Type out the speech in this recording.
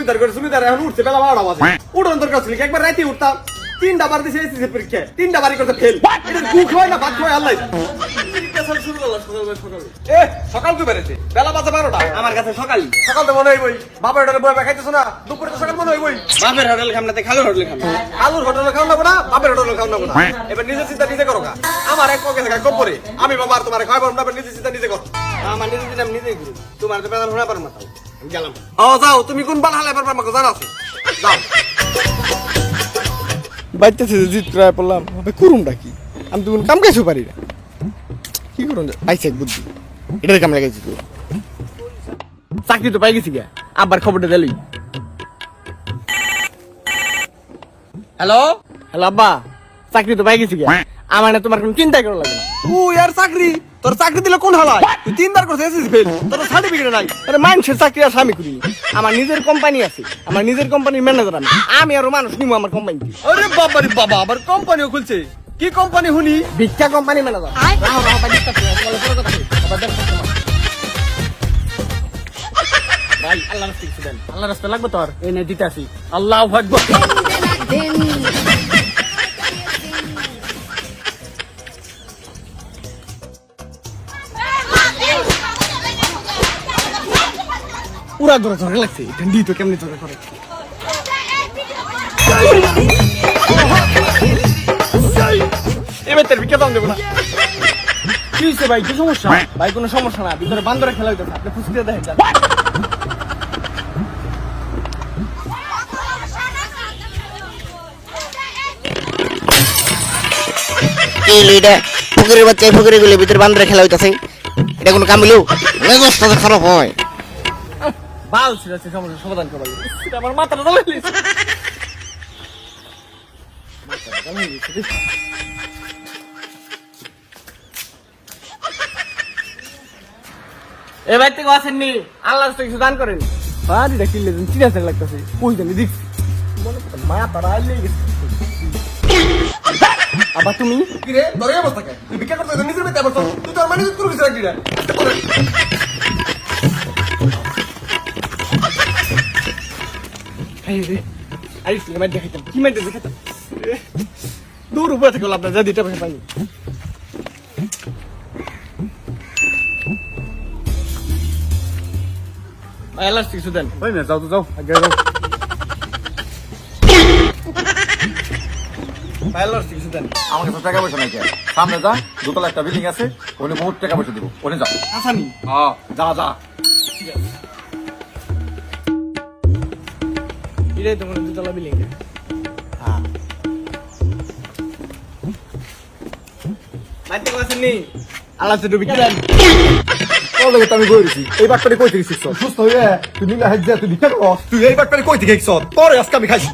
জমিদার করে জমিদার এখন উঠছে বেলা 12টা বাজে উঠন দরকার ছিল একবার রাতে উঠতাম 3টা বার দিছে এসএসসি পরীক্ষা 3টা বারই করতে ফেল এটা গু খায় না ভাত খায় আল্লাহ এ সকাল তো বেরেছে বেলা বাজে 12টা আমার কাছে সকালই সকাল তো মনে হয় বই বাপের হোটেলে বই খাইতেছ না দুপুরে তো সকাল মনে হয় বই বাপের হোটেল খাম না খালুর হোটেল খাম আলুর হোটেলে খাও না না বাপের হোটেলে খাও না না এবার নিজের চিন্তা নিজে করো আমার এক পকেটে টাকা কম পড়ে আমি বাবা আর তোমার খাইব না নিজের চিন্তা নিজে করো আমার নিজে দিলাম নিজেই করি তোমার তো বেলা শোনা পারো না তাও গেলাম ও যাও তুমি কোন বাল হালে পারবা আমাকে জানা আছে যাও বাইতেছে জিত করে পড়লাম করুমটা কি আমি তো কোনো কাম কাজও পারি না কি করুন পাইছে এক বুদ্ধি এটার কাম লাগাইছি তো চাকরি তো পাই গেছি গা আবার খবরটা দিলি হ্যালো হ্যালো আব্বা চাকরি তো পাই গেছি গা আমার না তোমার কোনো চিন্তা করা লাগে না তুই আর চাকরি তোর চাকরি দিলে কোন হালায় তুই 3বার করছিস এসএসসি ফেল তোর সার্টিফিকেট নাই আরে মানুষের চাকরি আর আমি করিনি আমার নিজের কোম্পানি আছে আমার নিজের কোম্পানির ম্যানেজার আমি আরো মানুষ নিবো আমার কোম্পানিতে আরে বাবা রে বাবা আবার কোম্পানিও খুলছে কি কোম্পানি হুনি ভিক্ষা কোম্পানি ম্যানেজার ভাই আল্লাহ রাস্তা কিছু দেন আল্লাহ রাস্তা লাগবে তোর এই নে দিতে আসি আল্লাহ আকবার পুরা ধরে ধরে লাগছে ঠান্ডি তো কেমনি ধরে করে এবার তোর ভিক্ষা দাম দেবো না কি হয়েছে ভাই কি সমস্যা ভাই কোনো সমস্যা না ভিতরে বান্দরে খেলা হইতেছে আপনি খুশি দিয়ে দেখেন কি লিডা ফকিরের বাচ্চা ফকিরে গুলো ভিতরে বান্দরে খেলা হইতাছে এটা কোনো কাম হইলো মেজাজটা তো খারাপ হয় বাল ছিল সমস্যা সমাধান করবা আমার মাথাটা জ্বলে গেছে এ ভাই থেকে আসেননি আল্লাহ রাস্তা কিছু দান করেন বাড়িটা কিনলে চিরাতে লাগতেছে ওই জানি দেখছি মনে মায়া তারা আইলে গেছে আবার তুমি কি রে তোর এই অবস্থা কে তুই ভিক্ষা করতে নিজের বেতে আবার তুই তোর মানে করে গেছিস চাকরিটা এই রে আই সিনেমা দেখাইতাম কি মাইতে দেখাইতাম দূর উপরে থেকে লাভ না যা দিতে পারি পাইনি আল্লাহ কিছু দেন ওই না যাও তো যাও আগে যাও আল্লাহ কিছু দেন আমার কাছে টাকা পয়সা নাই কে সামনে যা দোতলা একটা বিল্ডিং আছে ওখানে বহুত টাকা পয়সা দিব ওখানে যা আসানি হ্যাঁ যা যা এটাই তোমার দুতলা বিল্ডিং হ্যাঁ মাইতে আসেননি আল্লাহ তো ডুবি দেন তোর আমি কইছি এই বাটপারে কই থেকে শিখছ সুস্থ হয়ে তুই নিলা হাজ যা তুই ভিক্ষা কর তুই এই বাটপারে কই থেকে শিখছ তোর আজকে আমি খাইছি